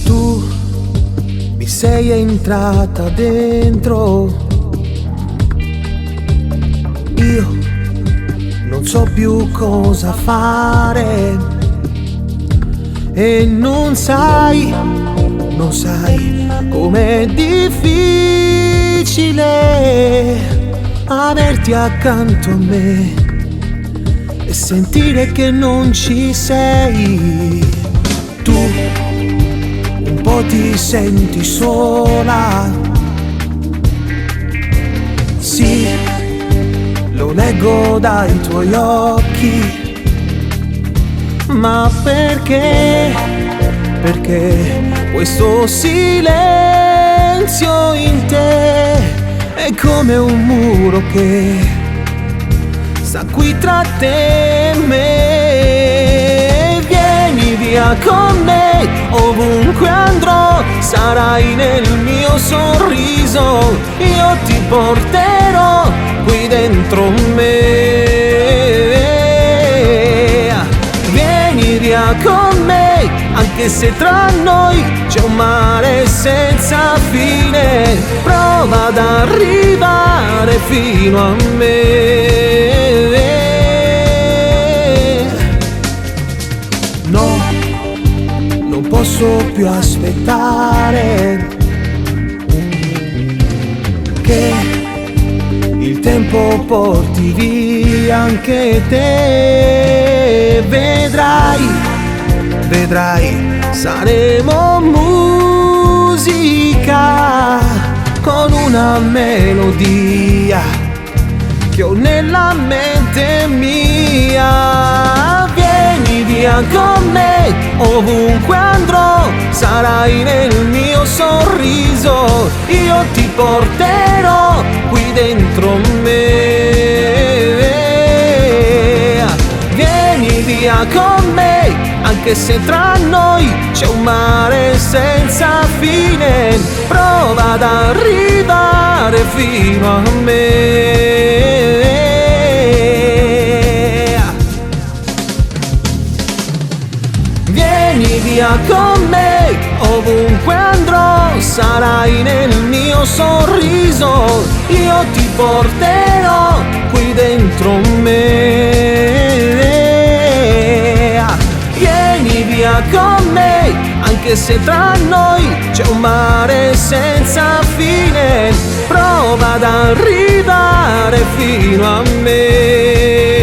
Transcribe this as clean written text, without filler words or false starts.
Tu mi sei entrata dentro, io non so più cosa fare e non sai com'è difficile averti accanto a me e sentire che non ci sei. Tu un po' ti senti sola, sì, lo leggo dai tuoi occhi, ma perché? Perché questo silenzio in te è come un muro che sta qui tra te e me. Vieni via con me, ovunque andrò, sarai nel mio sorriso, io ti porterò qui dentro me. Vieni via con me, anche se tra noi c'è un mare senza fine, prova ad arrivare fino a me. No, non posso più aspettare che il tempo porti via anche te. Vedrai, saremo musica con una melodia che ho nella mente mia. Vieni via con me, ovunque andrò, sarai nel mio sorriso, io ti porterò qui dentro me. Vieni via con me, anche se tra noi c'è un mare senza fine, prova ad arrivare fino a me. Vieni via con me, ovunque andrò, sarai nel mio sorriso, io ti porterò qui dentro me. Vieni via con me, anche se tra noi c'è un mare senza fine, prova ad arrivare fino a me.